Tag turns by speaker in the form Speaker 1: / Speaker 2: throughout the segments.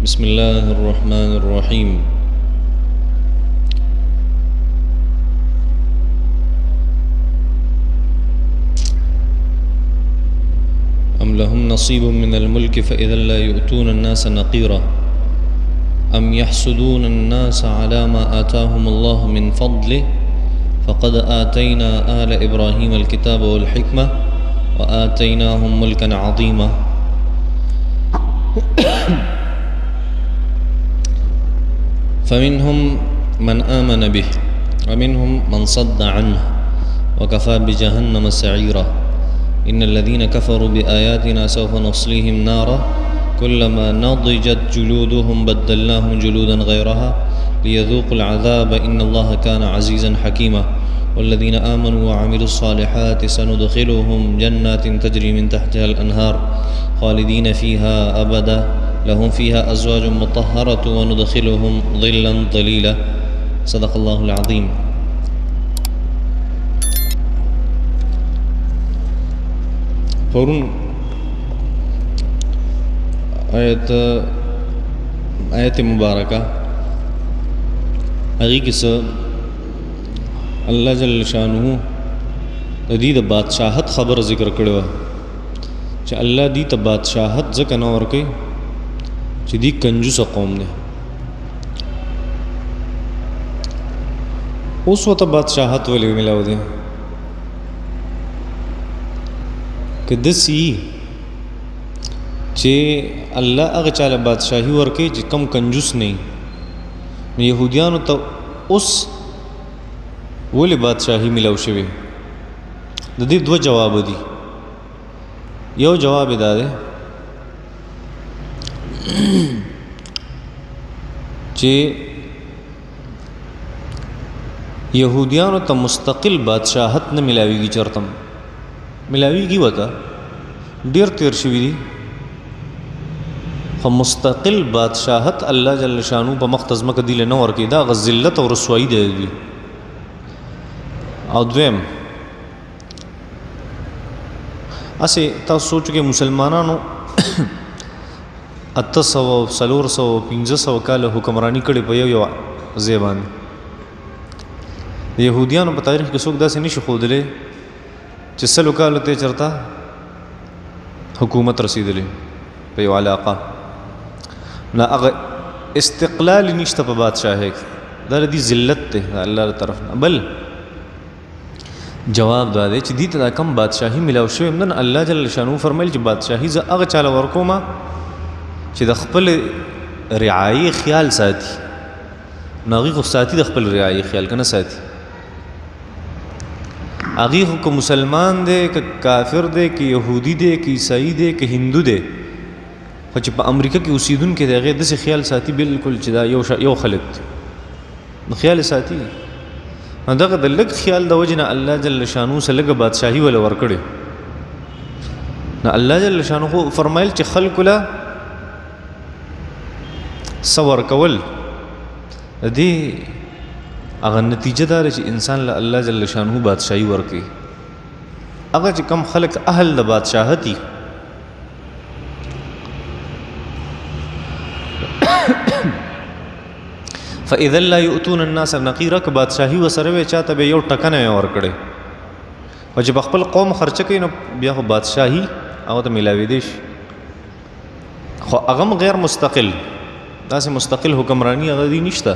Speaker 1: بسم الله الرحمن الرحيم. أم لهم نصيب من الملك فإذا لا يؤتون الناس نقيرا أم يحسدون الناس على ما آتاهم الله من فضله فقد آتينا آل إبراهيم الكتاب والحكمة وآتيناهم ملكا عظيما. فمنهم من آمن به ومنهم من صد عنه وكفى بجهنم سعيرا. إن الذين كفروا بآياتنا سوف نصليهم نارا كلما نضجت جلودهم بدلناهم جلودا غيرها ليذوقوا العذاب إن الله كان عزيزا حكيما. والذين آمنوا وعملوا الصالحات سندخلهم جنات تجري من تحتها الأنهار خالدين فيها أبدا لهم فيها أزواج مطهرة وندخلهم ظلا ظليلا. صدق الله العظيم. پرون آیت مبارکہ هغې کې څه الله جل شانه د دې د بادشاهت خبر ذکر کړې وه چې الله دې ته بادشاهت ځکه نه ورکوي چې دې کنجوسه قوم دی. اوس ورته بادشاهت ولې ملاو دی که داسې چې الله هغه چاله بادشاهي ورکوي چې کم کنجوس نه وي. نو یهودیانو ته اوس ولې بادشاهي ملاو شوې؟ د دې دوه جواب دي. یو جواب دا دی چې یهودیانو ته مستقل بادشاهت نه ملاویږي، چرته ملاویږي وته ډیر تیر شوي دي، خو مستقل بادشاهت الله جل شانو په مختص مکه دی نه ورکي. دا غ ذلت او رسوایی دی. او دویم اسې تاسو سوچو کې مسلمانانو 800 کاله حکمرانی کړې په یو ځای باندې. د یهودیانو په تاریخ کې څوک داسې نشي ښودلی چې 100 کالو ته چرته حکومت رسېدلی په یو علاقه. نه هغه استقلال نشته په بادشاهۍ کې، دا د دې ذلت دی د الله له طرف نه. بل جواب دا دی چې دې ته دا کم بادشاهي ملاو شوې نن الله جل شانو فرمایل چې بادشاهي زه هغه چاله ورکوم چې د خپل رعایي خیال ساتي. نو هغې خو ساتي د خپل رعایي خیال که نه ساتي؟ هغې خو که مسلمان دی که کافر دی که یهودي دی که عیسائی دی که هندو دی، خو چې په امریکا کې اوسېدونکی دی هغې داسې خیال ساتي بلکل چې دا یو خلک دی، نو خیال ساتي. دغه د لږ خیال د وجې نه الله جل شانو سره لږه بادشاهي وله ورکړې. نو الله جل شانو خو فرمایل چې خلکو له څه ورکول، د دې هغه نتیجه دا ده چې انسان له الله جل شانو بادشاهي ورکوي. هغه چې کم خلک اهل د بادشاهت دي فاذا لا يؤتون الناس نقيرا، که بادشاهي وسره وي چاته به یو ټکنه ورکړي او چې خپل قوم خرچه کوي نو بیا خو بادشاهي هغه ته میلاوېدی شي. خو هغه غیر مستقل، داسې مستقل حکمرانی هغه دی نشته.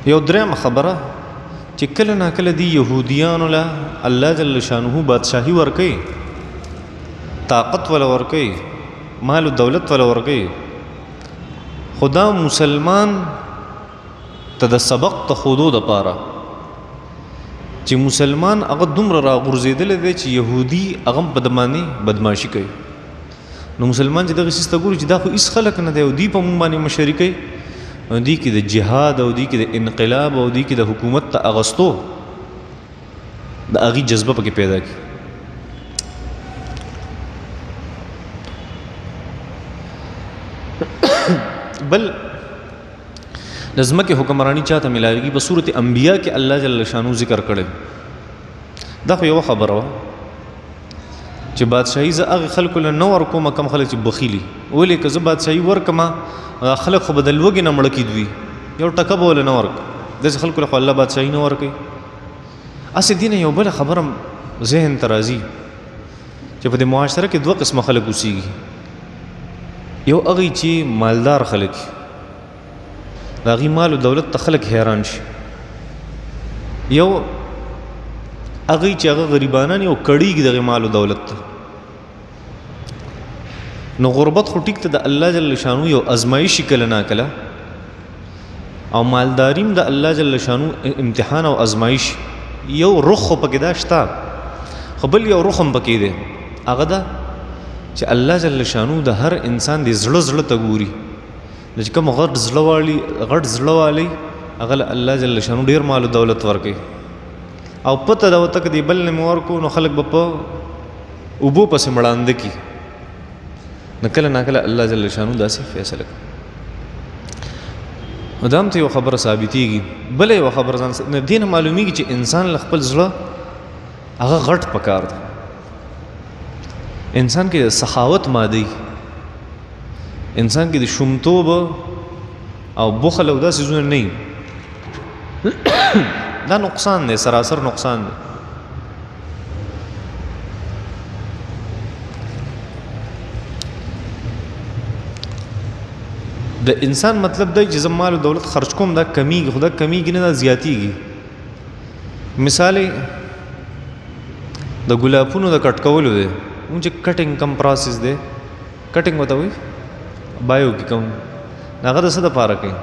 Speaker 1: یو درېمه خبره چې کله نا کله دی یهودیانو له الله جل شانه بادشاهي ورکوي، طاقت ولا ورکوي، مال و دولت ولا ورکوي، خدا مسلمان ته د سبق ته ښودو دپاره چې مسلمان هغه دومره راغورځېدلی دی چې یهودي هغه په ده باندې بدماشي کوي. نو مسلمان چې دغه څیز ته ګوري چې دا خو هېڅ خلک نه دی او دوی په موږ باندې مشري کوي، او دوی کې د جهاد او دوی کې د انقلاب او دوی کې د حکومت ته اغستو د هغې جذبه پکې پیدا کړي. بل د ځمکې حکمرانی چاته ملاویږي؟ په صورت انبیاء کې الله جل شانو ذکر کړی. دا خو یوه خبره وه چې بادشاہي زه هغه خلکو له نه ورکوم کم خلک چې بخیلي ولې که زه بادشاہي ورکما خلک خو به د لوږې نه مړه کېدوي یو ټکه به ولې نه ورک داسې خلکو له خو الله بادشاهي نه ورکوي هسې دې نه یو بله خبره ذهن ته راځي چې په دې معاشره کې دوه قسمه خلک اوسېږي یو هغوی چې مالدار خلک د هغوی مال و دولت ته خلک حیران شي یو هغوی چې هغه غریبانان یو کړیږي دغې مال و دولت ته نو غربت خو ټیک ته د الله جل شانو یو ازمایشي کله ناکله او مالداریم د الله جل شانو امتحان او ازمایش یو رخ خو پکې دا شته خو بل یو رخ هم پکې دی هغه ده چې الله جل شانو د هر انسان د زړه ته ګوري چې کوم غټ زړه والی هغه الله جل شانو ډېر مال او دولت ورکوي او پته ده ورته که دې بل نه مې ورکو نو خلک به په اوبو پسې مړانده کي نو کله ناکله الله جل شانو داسې فیصله کوي نو دا هم ته یو خبره ثابتېږي بله یوه خبره ځان دې نه معلومیږي چې انسان له خپل زړه هغه غټ پکار ده انسان کې سخاوت مادي انسان کې د شومتوب او بخل او داسې څیزونه نه دا نقصان دی سراسر نقصان دی د انسان مطلب دی چې زه مال او دولت خرج کوم دا کمیږي خو دا کمیږي نه دا زیاتېږي مثال د ګلابونو د کټ کولو دی مونږ چې کټینګ کم پروسس دی کټینګ ورته وایي بایو کې کوم هغه د څه دپاره کوي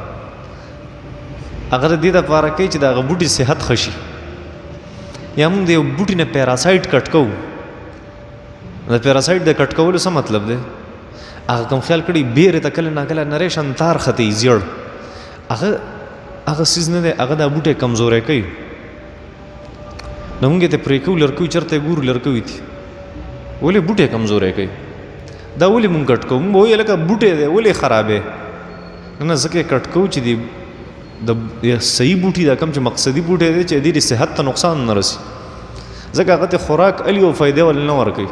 Speaker 1: هغه د دې دپاره کوي چې د هغه بوټي صحت ښه شي یا مونږ د یو بوټي نه پیراسایډ کټ کوو د پیراسایډ د کټ کولو څه مطلب دی هغه کوم خیال کړي بیرې ته کله ناکله نری شنتار ختي زیړ هغه څیز نه دی هغه دا بوټی کمزوری کوي نو مونږ یې ته پرې کوو لرکوي چېرته یې ګورو لرکوي دي ولې بوټی کمزوری کوي دا ولې مونږ کټ کوو مونږ به وایو لکه بوټی دی ولې خرابې نه ځکه یې کټ کوو چې د صحیح بوټي دا کم چې مقصدي بوټی دی چې دې صحت ته نقصان نه رسي ځکه هغه ته خوراک الي او فایدې ولې نه ورکوي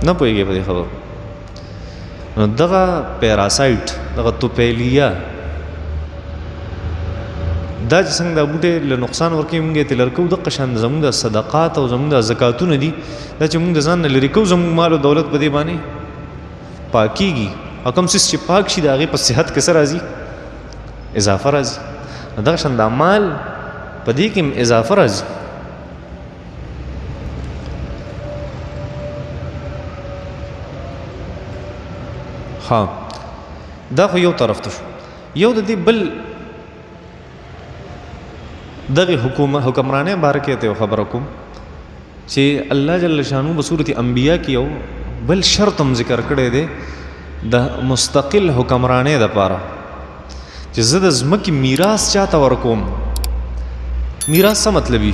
Speaker 1: نه پوهېږي په دې خبرو نو دغه پیراسایټ دغه توپیلیا دا چې څنګه دا بوټی له نقصان ورکوي مونږ یې ته لرې کوو دقه شان زموږ د صدقات او زموږ د زکاتونه دي دا چې مونږ د ځان نه لرې کوو زموږ مال او دولت په دې باندې پاکېږي او کوم څیز چې پاک شي د هغې په صحت کې څه راځي اضافه راځي نو دغه شان دا مال په دې کې هم اضافه راځي ها دا خو یو طرف ته شو یو د دې بل دغه حکمرانۍ باره کې ته یو خبره کوم چې الله جل شانو په صورت انبیا کې یو بل شرط هم ذکر کړی دی د مستقل حکمرانۍ دپاره چې زه د ځمکې میراث چاته ورکوم میراث څه مطلب وي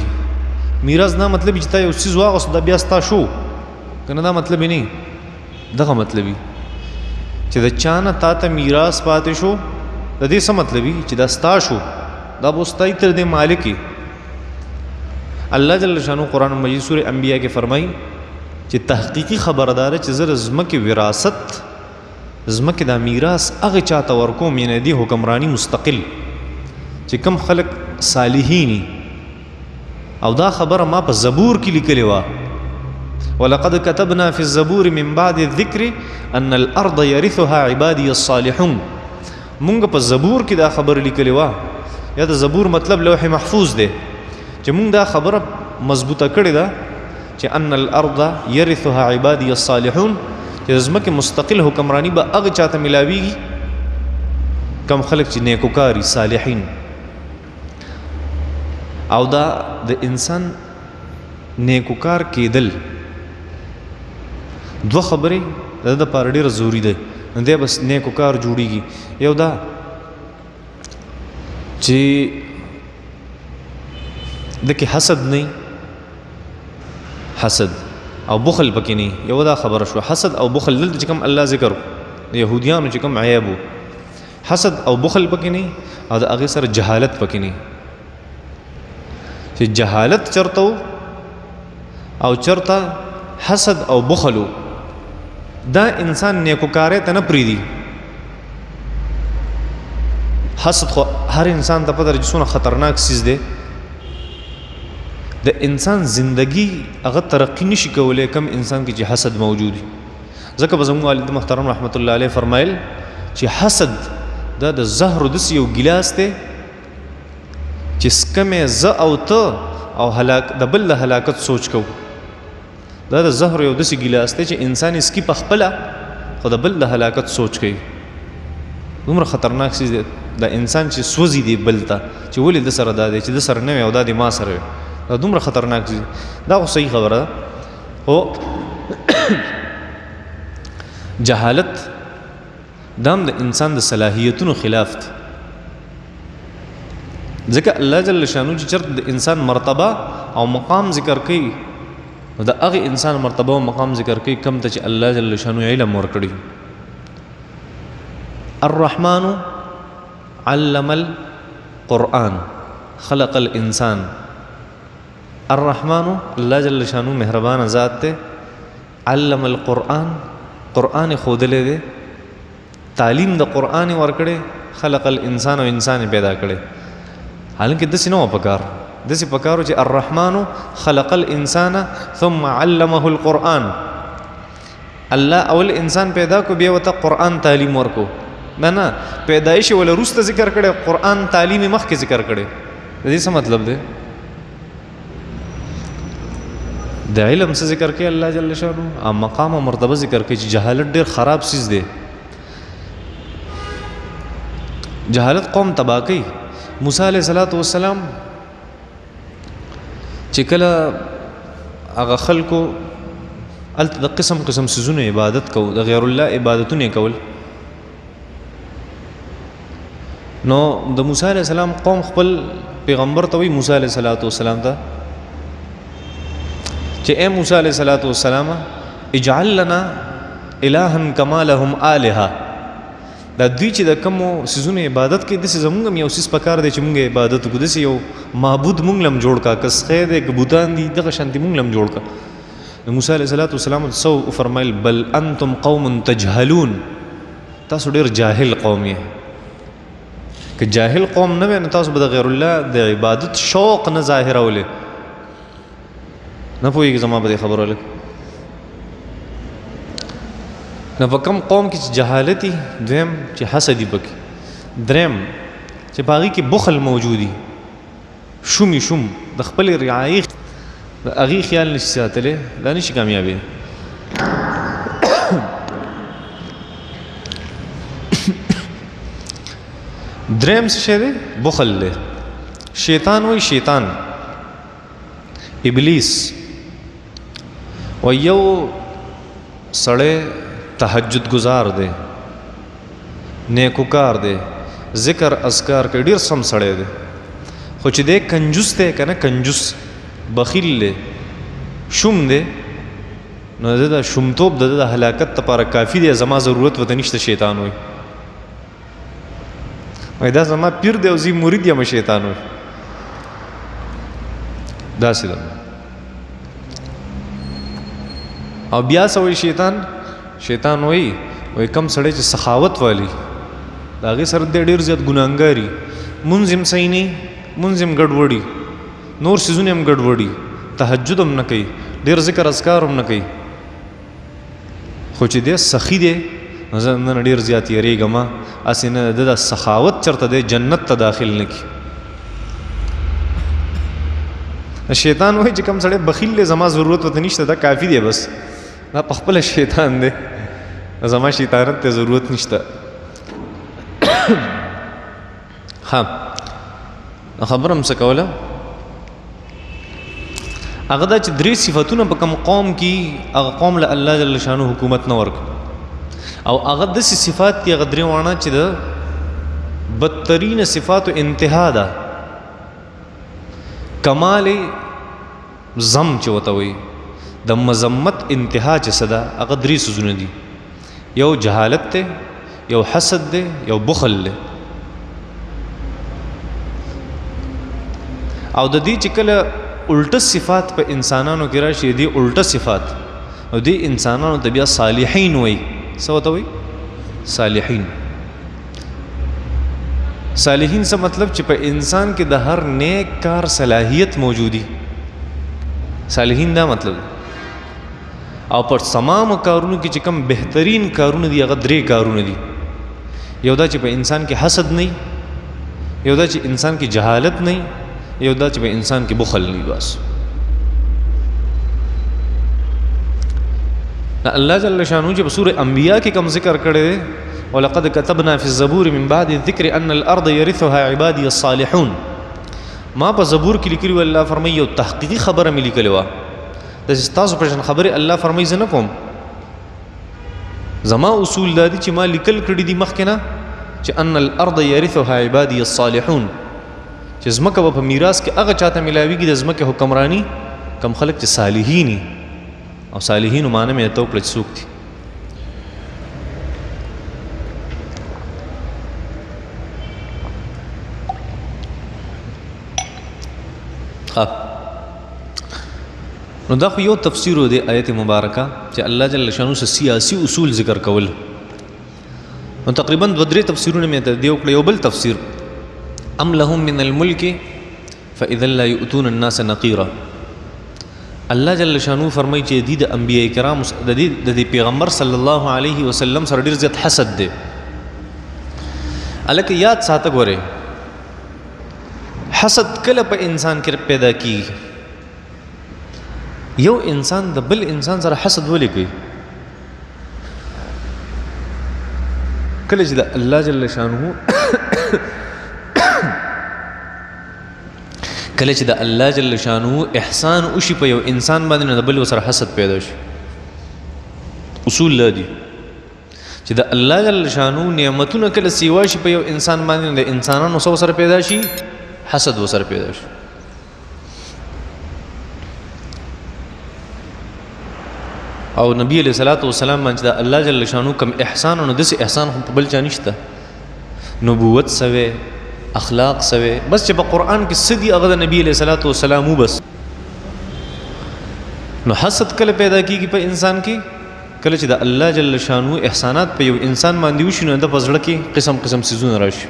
Speaker 1: میراث دا مطلب چې تا یو څیز واغوست دا بیا ستا شو که نه دا مطلب یې نه دغه مطلب وي چې د چا نه تا ته میراث پاتې شو د دې څه مطلب وي چې دا ستا شو دا به ستا تر دې مالک الله جل شانو قرآن مجید سورة انبیاء کې فرمایي چې تحقیقي خبردار چې زه د ځمکې وراثت ځمکې دا میراث هغه چاته ورکوم یعنې دې حکمرانی مستقل چې کم خلک صالحین او دا خبره ما په زبور کې لیکلې وه ولقد كتبنا في الزبور من بعد الذكر ان الارض يرثها عبادي الصالحون مونږ په زبور کې دا خبره لیکلې وه یا د زبور مطلب لوح محفوظ دی چې مونږ دا خبره مضبوطه کړې ده چې ان الارض يرثها عبادي الصالحون چې ځمکې مستقل حکمرانی به هغه چاته ملاویږي کم خلک چې نیکوکاري صالحین او دا د انسان نیکوکار کېدل دوه خبرې د ده دپاره ډېره ضروري دی نو دی بس نیکوکار جوړیږي یو دا چې دکې حسد نه حسد او بخل پکې نه یو دا خبره شو حسد او بخل دلته چې کوم الله ذکر یهودیانو چې کوم عیب حسد او بخل پکې نه او د هغې سره جهالت پکې نه چې جهالت چرته او چرته حسد او بخلو دا انسان نیکوکارۍ ته نه پریږدي. حسد خو هر انسان ته پته ده چې څومره خطرناک څیز دی. د انسان زندگی هغه ترقی نشي کولی کم انسان کې چې حسد موجود وي. ځکه به زموږ والد محترم رحمت الله علیه فرمایل چې حسد دا د زهرو داسې یو ګیلاس دی چې څکمې زه او ته او د بل د هلاکت سوچ کوو. دا د زهرو یو داسې ګیلاس دی چې انسان اسکي په خپله خو د بل د هلاکت سوچ کوي. دومره خطرناک څیز دی د انسان چې سوځي دی بل ته چې ولې د سره دا دی چې د سره نه وي او دا د ما سره وي. دا دومره خطرناک څیز دا خو صحیح خبره ده. خو جهالت دام د انسان د صلاحیتونو خلاف دی. ځکه الله جل شانو چې چرته د انسان مرتبه او مقام ذکر کوي نو د هغې انسان مرتبه او مقام ذکر کوي کم ته چې الله جل شانو علم ورکړي. الرحمن علم القرآن خلق الانسان. الرحمن الله جل شانو مهربان ذات ته. علم القرآن قرآن خودلې دی. تعلیم د قرآن ورکړي. خلق الانسان او انسان پیدا کړي. حالانکه داسې نه و پکار. داسې پکارو چې الرحمن خلق الانسان ثم علمه القرآن. الله اول انسان پیدا کو بیا ورته قرآن تعلیم ورکو. نه پیدایش ولا وروسته ذکر کړي قرآن تعلیم مخکې ذکر کړي. د دې څه مطلب دی؟ د علم څه ذکر کوي الله جل شانو او مقام او مرتبه ذکر کوي چې جهالت ډېر خراب څیز دی. جهالت قوم تباه کوي. موسی علیه السلام چې کله هغه خلکو هلته د قسم قسم څیزونو عبادت کو د غیر الله عبادتونه کول نو د موسی علیه السلام قوم خپل پیغمبر ته وی موسی علیه السلام ته چې اے موسی علیه السلام اجعل لنا الها کما لهم آلهه. دا دوی چې د کومو څیزونو عبادت کوي داسې زمونږ هم یو څیز پکار دی چې مونږ عبادت وکړو. داسې یو معبود مونږ له هم جوړ کا که سخی دی که بوتان دي دغه شانتې مونږ له هم جوړ کا. نو موسی علیه السلام څه وفرمیل بل انتم قوم تجهلون. تاسو ډېر جاهل قوم یې. که جاهل قوم نه وی نو تاسو به د غیر الله د عبادت شوق نه ظاهرولې. نه پوهېږي زما به دې خبره لږ نو په کوم قوم کې چې جهالتي دویم چې حسدي پکې دریم چې په هغې کې بخل موجودي شومي شوم د خپلې رعایې د هغې خیال نشي ساتلی دا نشي کامیابی. دریم څه شی دی؟ بخل دی. شیطان وایي شیطان ابلیس و یو سړی تهجد گزار دی نیکوکار دی ذکر اذکار کوي ډېر سم سړی دی خو چې دی کنجوس دی که نه کنجوس بخیل دی شوم دی نو د د شومتوب د هلاکت لپاره کافي دی. زما ضرورت ورته نشته شیطان وایي دا زما پیر دی او زه مرید یم شیطان وایي داسې ده. او بیا څه وایي شیطان وایي کم سړی چې سخاوت والی د هغې سره دی ډېر زیات ګناهګاري مونځ هم صحیح نه مونځ هم ګډوډي نور څیزونه هم ګډوډي تهجد هم نه کوي ډېر ذکر اذکار هم نه کوي خو چې دی سخي دی نو زه نن ډېر زیات یېرېږم هسې نه د سخاوت چېرته دی جنت ته داخل نه کړي. شیطان وایي چې کوم سړی بخیل دی زما ضرورت ورته نشته دا کافي دی بس دا په خپله شیطان دی زما شیطانت ته ضرورت نشته. ها خبره هم څه کوله هغه دا چې درې صفتونه په کوم قوم کې هغه قوم له الله جل شانو حکومت نه ورکړي او هغه داسې صفات دي هغه درې واړه چې د بدترین صفاتو انتها ده. کمال زم چې ورته وایي د مذمت انتها چې څه ده هغه درې څیزونه دي. یو جهالت دی یو حسد دی یو بخل دی. او د دې چې کله الټه صفات په انسانانو کې راشي دي الټه صفات او دي انسانانو ته بیا صالحین وای څه وته وای صالحین څه مطلب چې په انسان کې د هر نیک کار صلاحیت موجودي صالحین دا مطلب او پر تمام کارونو کې چې کوم بهترین کارونه دي هغه درې کارونه دي یو دا چې په انسان کې حسد نه یو دا چې انسان کې جهالت نه یو دا چې په انسان کې بخل نه بس الله جل شانو چې په سورۃ انبیاء کې کوم ذکر کړی دی ولقد كتبنا في الزبور من بعد الذكر ان الارض يرثها عبادي الصالحون ما په زبور کې لیکلي الله فرمایي او تحقیقی خبره مې لیکلې و د تاسو په خبره الله فرمایي زه نه کوم زما اصول دادي چې ما لیکل کړی دي مخکنه چې ان الارض يرثها عبادي الصالحون چې زمکه په میراث کې هغه چاته ملاويږي د زمکه حکمرانی کم خلک چې صالحین او صالحین معنی مې ته وکړه څوک دي نو دا خو یو تفسیر دی آیت مبارکه چې الله جل شانو سیاسی اصول ذکر کول نو تقریبا دو درې تفسیرونه مې ته دی وکړه یو بل تفسیر ام لهم من الملك فاذا لا يؤتون الناس نقيرا الله جل شانو فرمایي چې د انبیاء کرام د پیغمبر صلی الله علیه وسلم سره ډیر زیات حسد دی الکه یاد ساته غوره حسد کله په انسان کې پیدا کیږي یو انسان د بل انسان سره حسد ولې کوي کله چې د الله جل شانه کله چې د الله جل شانه احسان وشي په یو انسان باندې د بل سره حسد پیدا شي اصول لدی چې د الله جل شانه نعمتونه کله سیوا شي په یو انسان باندې د انسانانو سره پیدا شي حسد وسره پیدا شي او نبی علیہ الصلوۃ والسلام باندې الله جل شانو کوم احسان او دس احسان په بل چا نشته نبوت سوي اخلاق سوي بس چې په قران کې سدي هغه د نبی علیہ الصلوۃ والسلام بس نو حسد کله پیدا کیږي په انسان کې کله چې د الله جل شانو احسانات په یو انسان باندې وشي نو د پزړه کې قسم قسم سيزونه راشي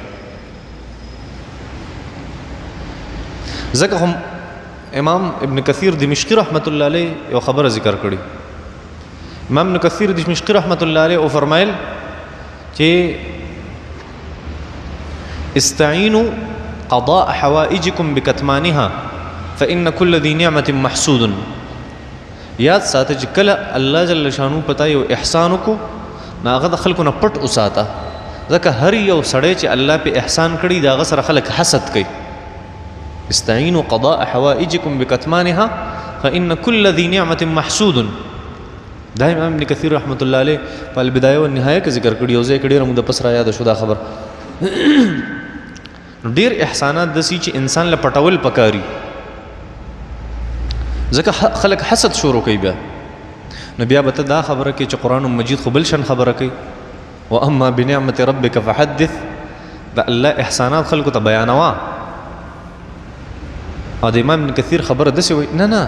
Speaker 1: ځکه هم امام ابن کثیر دمشقی رحمت الله علیه یو خبره ذکر کړي امام ابن کثیر دمشقی رحمت الله علیه او فرمایل چې استعینوا قضاء حوائجکم بکتمانها فإن كل ذي نعمة محسود یاد ساته چې کله الله جل شانو پتا یو احسان کو ناغه د خلکو نه پټ اوساته ځکه هر یو سړی چې الله په احسان کړي دا غسر خلک حسد کوي استعینوا قضاء حوائجکم بکتمانها فإن كل ذي نعمة محسود دا امام ابن کثیر رحمت الله علیه په البدایه و النهایه کې ذکر کړی او زه کړي رمو د پس را یاد شو دا خبر ډیر احسانات د سې چې انسان له پټول پکاري ځکه خلک حسد شروع کوي بیا نو بیا به دا خبره کې چې قران مجید خو بل شن خبره کوي واما بنعمت ربک فحدث دا الله احسانات خلکو ته بیانوا او د امام ابن کثیر خبره دسه وي نه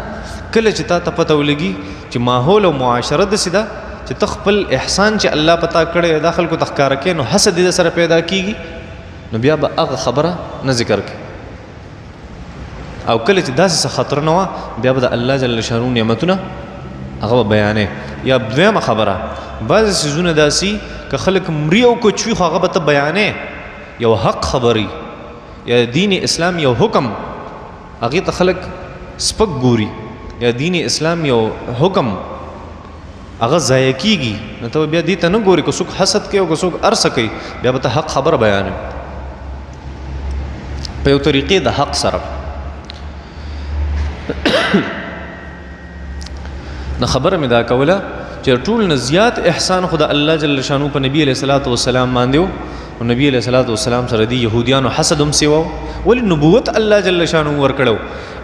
Speaker 1: کله چې تا ته پته ولګي چې ماحول او معاشره دسه ده چې تخپل احسان چې الله پتا کړي داخل کو تخکار کې نو حسد دې سره پیدا کیږي نو بیا به هغه خبره نه ذکر کوي او کله چې داسې خطر نه و بیا به د الله جل شانو نعمتونه هغه بیانې یا دویمه خبره بعض سيزونه داسي که خلک مریو کو چوي هغه به ته بیانې یو حق خبري یا دین اسلام یو حکم هغه ته خلک سپک ګوري یا دین اسلام یو حکم هغه ضایع کیږي نو ته بیا دې ته نه ګوري کو څوک حسد کوي او کو څوک ارس کوي بیا به ته حق خبر بیانې په یو طریقې د حق سره نو خبره مې دا کوله چې ټول نه زیات احسان خدا الله جل شانو په نبی علیہ الصلوۃ والسلام باندې او نبی علیہ الصلوۃ والسلام سره دی يهوديانو حسدهم سیوا ول نبوت الله جل شانو ورکړو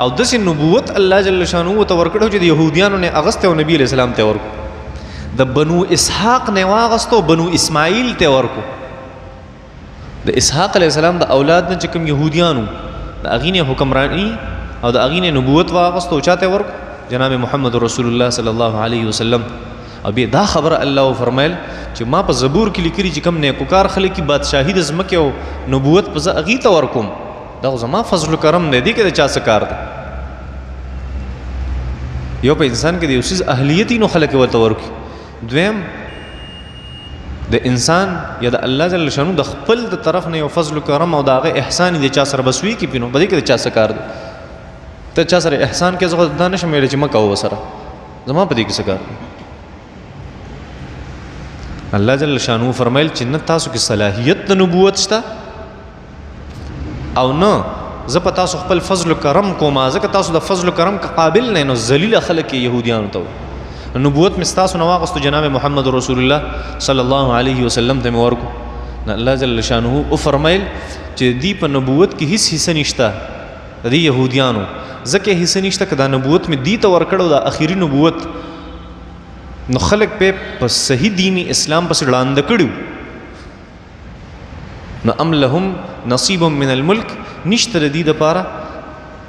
Speaker 1: او دغه نبوت الله جل شانو ته ورکړو چې يهوديانو نه اغسته او نبی علیہ السلام ته ورکو د بنو اسحاق نه واغستو بنو اسماعیل ته ورکو د اسحاق علیہ السلام د اولاد نه کوم يهوديانو د اغینه حکمرانی او د هغې نه نبوت واغست او چاته ورک جناب محمد رسول الله صلی الله علیه وسلم. او بیا دا خبره الله فرمایل چې ما په زبور کې لیکلي چې کوم نیکوکار خلک بادشاهي د ځمکې او نبوت په زه هغې ته ورکوم، دا خو زما فضل و کرم دی، دې کې د چا څه کار دی؟ یو په انسان کې د یو څیز اهلیت وي نو خلک یې ورته ورکړي. دویم د انسان یا د الله جل شانو د خپل د طرف نه یو فضل و کرم او د هغه احسان د چا سره بس وي کې نو په دې کې د چا څه کار دی؟ ته چا سره احسان کې زه دا نشم ویلی چې مه کوه ورسره، زما په دې کې څه کار دی؟ الله جل شانو فرمایل چې نه تاسو کې صلاحیت د نبوت شته او نه زه په تاسو خپل فضل و کرم کوم، ځکه تاسو د فضل و کرم که قابل نه نو ذلیله خلک یې یهودیانو ته نبوت مې ستاسو نه واغستو جناب محمد رسول الله صلی الله علیه وسلم ته مې ورکو. الله جل شانه وفرمایل چې دی په نبوت کې هیڅ حصه نشته د دې یهودیانو، ځکه حصه نشته که دا نبوت مې دی ته ورکړو دا اخري نبوت نو خلک په صحیح دینی اسلام پسې ړانده کړي نو ام لهم نصیب من الملک، نشته د دې دپاره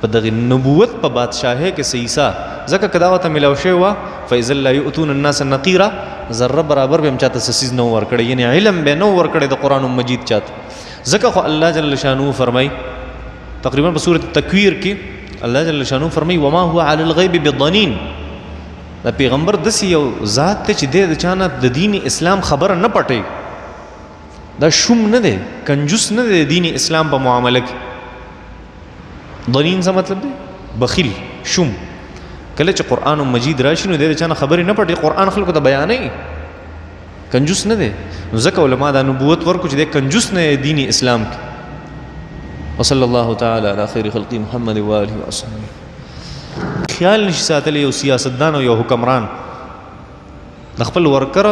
Speaker 1: په دغه نبوت په بادشاهۍ کې څه حصه، ځکه که دا ورته میلاو شوی وه فاذا لا یؤتون الناس نقیرا، ذره برابر به هم چاته څه څیز نه و ورکړی، یعنې علم به نه و ورکړی د قرآن مجید چاته. ځکه خو الله جل شانه فرمایي تقریبا په سورة تکویر کې الله جل شانه فرمایي وما هو علی الغیب بضنین، دا پیغمبر داسې یو ذات دی چې دی د چا نه د دین اسلام خبره نه پټوي، دا شوم نه دی، کنجوس نه دی د دین اسلام په معامله کې. ضنین څه مطلب دی؟ بخیل، شوم. کله چې قرآن مجید راشي نو دی د چا نه خبرې نه پټوي، قرآن خلکو ته بیانوي، کنجوس نه دی. نو ځکه علما دا نبوت ورکو چې دی کنجوس نه دی دین اسلام کې. وصلی الله تعالی علی خیر خلقی محمد و آله و اصحابه. خیال نشي ساتلی یو سیاستدان او یو حکمران د خپل ورکر